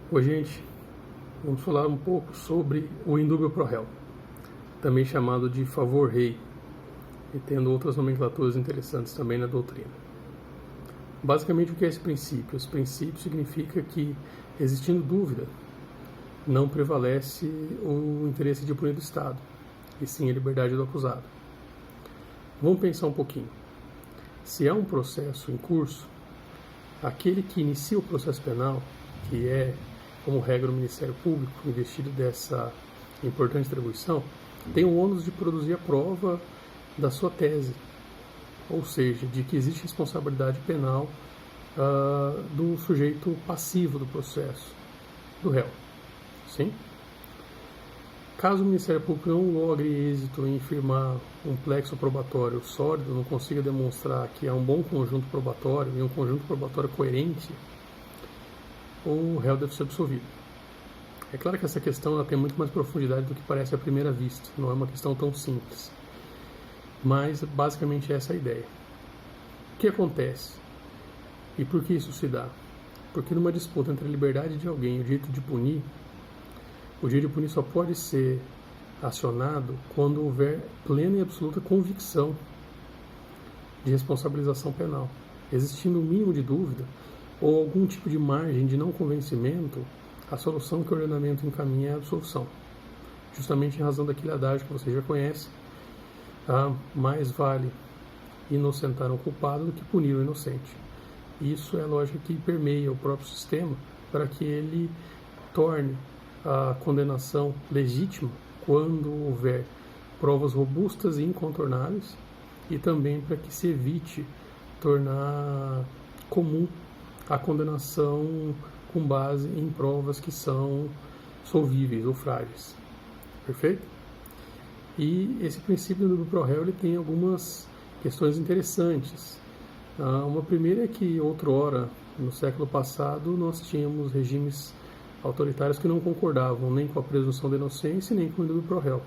Oi, gente, vamos falar um pouco sobre o indúbio pro réu, também chamado de favor rei, e tendo outras nomenclaturas interessantes também na doutrina. Basicamente, o que é esse princípio? Esse princípio significa que, existindo dúvida, não prevalece o interesse de punir do Estado, e sim a liberdade do acusado. Vamos pensar um pouquinho. Se há um processo em curso, aquele que inicia o processo penal, que é, como regra, o Ministério Público, investido dessa importante atribuição, tem o ônus de produzir a prova da sua tese, ou seja, de que existe responsabilidade penal do sujeito passivo do processo, do réu. Sim? Caso o Ministério Público não logre êxito em firmar um plexo probatório sólido, não consiga demonstrar que há um bom conjunto probatório e um conjunto probatório coerente, o réu deve ser absolvido. É claro que essa questão ela tem muito mais profundidade do que parece à primeira vista, não é uma questão tão simples. Mas, basicamente, essa é a ideia. O que acontece? E por que isso se dá? Porque numa disputa entre a liberdade de alguém e o direito de punir, o direito de punir só pode ser acionado quando houver plena e absoluta convicção de responsabilização penal. Existindo um mínimo de dúvida ou algum tipo de margem de não convencimento, a solução que o ordenamento encaminha é a absolução. Justamente em razão daquele adágio que você já conhece, mais vale inocentar um culpado do que punir o inocente. Isso é a lógica que permeia o próprio sistema para que ele torne a condenação legítima quando houver provas robustas e incontornáveis, e também para que se evite tornar comum a condenação com base em provas que são solvíveis ou frágeis. Perfeito? E esse princípio do indúbio pro réu ele tem algumas questões interessantes. Uma primeira é que, outrora, no século passado, nós tínhamos regimes autoritários que não concordavam nem com a presunção da inocência nem com o indúbio pro réu.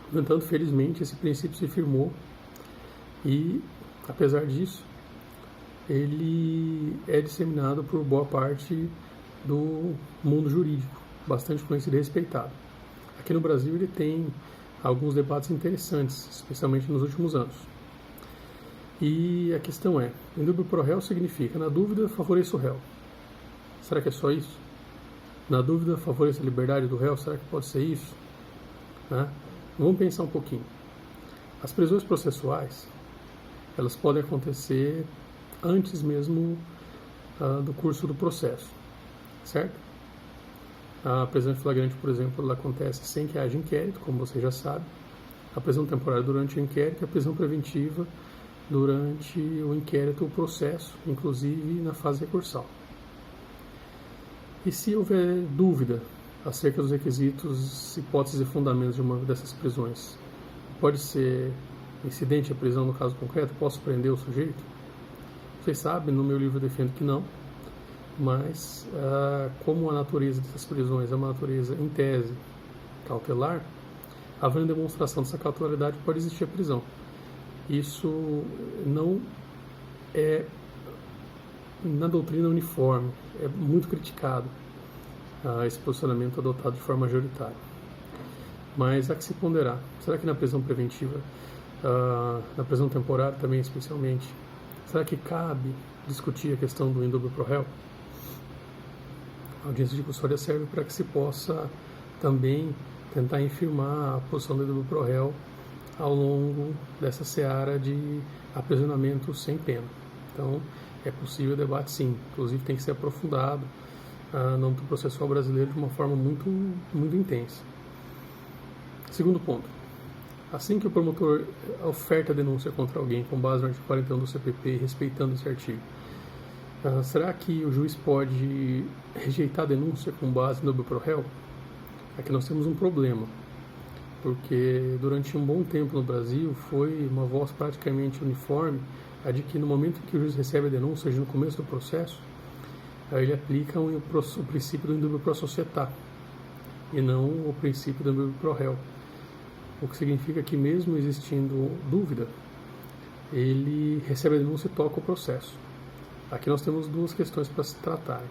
No entanto, felizmente, esse princípio se firmou e, apesar disso, ele é disseminado por boa parte do mundo jurídico, bastante conhecido e respeitado. Aqui no Brasil ele tem alguns debates interessantes, especialmente nos últimos anos. E a questão é, indúbio pro réu significa, na dúvida, favoreça o réu. Será que é só isso? Na dúvida, favoreça a liberdade do réu? Será que pode ser isso? Vamos pensar um pouquinho. As prisões processuais, elas podem acontecer antes mesmo do curso do processo, certo? A prisão em flagrante, por exemplo, ela acontece sem que haja inquérito, como você já sabe. A prisão temporária durante o inquérito e a prisão preventiva durante o inquérito ou processo, inclusive na fase recursal. E se houver dúvida acerca dos requisitos, hipóteses e fundamentos de uma dessas prisões, pode ser incidente a prisão no caso concreto? Posso prender o sujeito? Vocês sabem, no meu livro eu defendo que não, mas como a natureza dessas prisões é uma natureza, em tese, cautelar, havendo demonstração dessa cautelaridade, pode existir a prisão. Isso não é, na doutrina, uniforme, é muito criticado esse posicionamento adotado de forma majoritária. Mas há que se ponderar. Será que na prisão preventiva, na prisão temporária também especialmente, será que cabe discutir a questão do indúbio pro réu? A audiência de custódia serve para que se possa também tentar infirmar a posição do indúbio pro réu ao longo dessa seara de aprisionamento sem pena. Então, é possível o debate sim, inclusive tem que ser aprofundado no âmbito processual brasileiro de uma forma muito, muito intensa. Segundo ponto, assim que o promotor oferta a denúncia contra alguém com base no artigo 41 do CPP, respeitando esse artigo, será que o juiz pode rejeitar a denúncia com base no indúbio pro réu? Aqui nós temos um problema, porque durante um bom tempo no Brasil foi uma voz praticamente uniforme a de que no momento em que o juiz recebe a denúncia, ou seja, no começo do processo, ele aplica o princípio do indúbio pro societá e não o princípio do indúbio pro réu. O que significa que, mesmo existindo dúvida, ele recebe a denúncia e toca o processo. Aqui nós temos duas questões para se tratarem.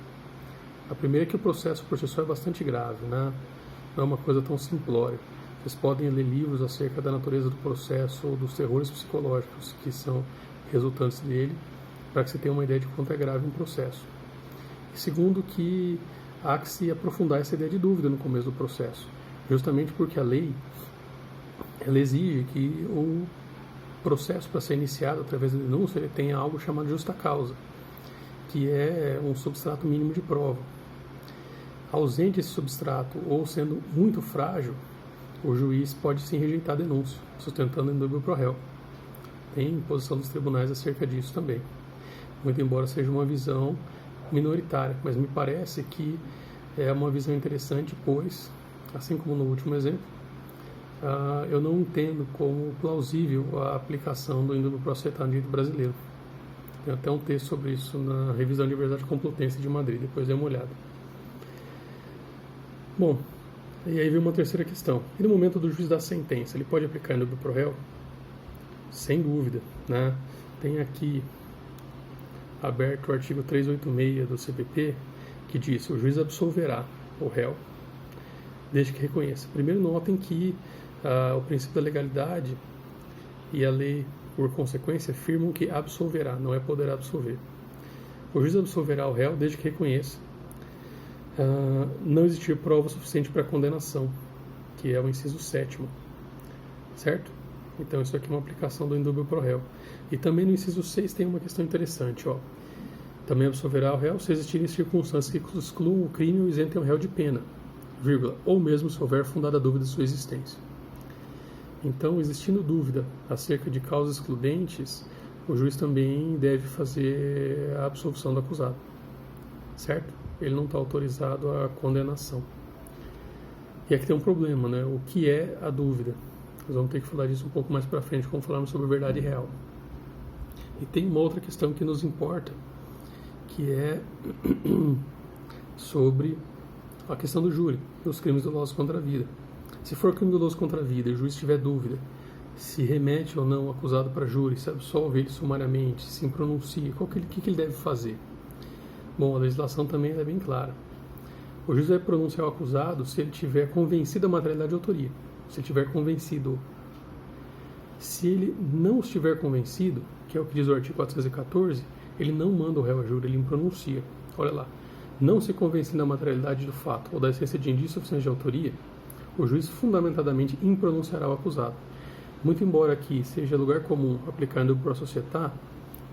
A primeira é que o processo por si só é bastante grave, né? Não é uma coisa tão simplória. Vocês podem ler livros acerca da natureza do processo ou dos terrores psicológicos que são resultantes dele, para que você tenha uma ideia de quanto é grave um processo. E segundo, que há que se aprofundar essa ideia de dúvida no começo do processo, justamente porque a lei ela exige que o processo, para ser iniciado através da denúncia, ele tenha algo chamado justa causa, que é um substrato mínimo de prova. Ausente esse substrato ou sendo muito frágil, o juiz pode sim rejeitar a denúncia, sustentando indúbio pro réu. Tem posição dos tribunais acerca disso também, muito embora seja uma visão minoritária, mas me parece que é uma visão interessante, pois, assim como no último exemplo, eu não entendo como plausível a aplicação do indúbio pro aceitado no direito brasileiro. Tem até um texto sobre isso na Revisão de Verdade e Complutense de Madrid, depois dê uma olhada. Bom, e aí vem uma terceira questão. E no momento do juiz da sentença, ele pode aplicar indúbio pro réu? Sem dúvida, né? Tem aqui aberto o artigo 386 do CPP, que diz: o juiz absolverá o réu desde que reconheça. Primeiro, notem que o princípio da legalidade e a lei, por consequência, afirmam que absolverá, não é poderá absolver. O juiz absolverá o réu desde que reconheça não existir prova suficiente para condenação, que é o inciso 7º, certo? Então isso aqui é uma aplicação do indúbio pro réu. E também no inciso 6 tem uma questão interessante, ó. Também absolverá o réu se existirem circunstâncias que excluam o crime ou isentem o réu de pena, vírgula, ou mesmo se houver fundada dúvida de sua existência. Então, existindo dúvida acerca de causas excludentes, o juiz também deve fazer a absolvição do acusado, certo? Ele não está autorizado à condenação. E aqui tem um problema, né? O que é a dúvida? Nós vamos ter que falar disso um pouco mais para frente, quando falarmos sobre verdade real. E tem uma outra questão que nos importa, que é sobre a questão do júri, dos crimes dolosos contra a vida. Se for crime doloso contra a vida e o juiz tiver dúvida se remete ou não o acusado para júri, se absolve ele sumariamente, se pronuncia, o que ele deve fazer? Bom, a legislação também é bem clara. O juiz vai pronunciar o acusado se ele tiver convencido da materialidade de autoria, se ele tiver convencido. Se ele não estiver convencido, que é o que diz o artigo 414, ele não manda o réu a júri, ele pronuncia. Olha lá, não se convencendo da materialidade do fato ou da essência de indício suficiente de autoria, o juiz fundamentadamente impronunciará o acusado. Muito embora aqui seja lugar comum aplicar indúbio pro societá,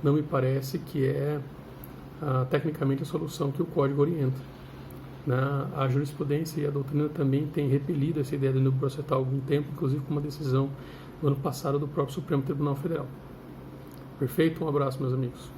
não me parece que é tecnicamente a solução que o Código orienta. A jurisprudência e a doutrina também têm repelido essa ideia do indúbio pro societá há algum tempo, inclusive com uma decisão no ano passado do próprio Supremo Tribunal Federal. Perfeito? Um abraço, meus amigos.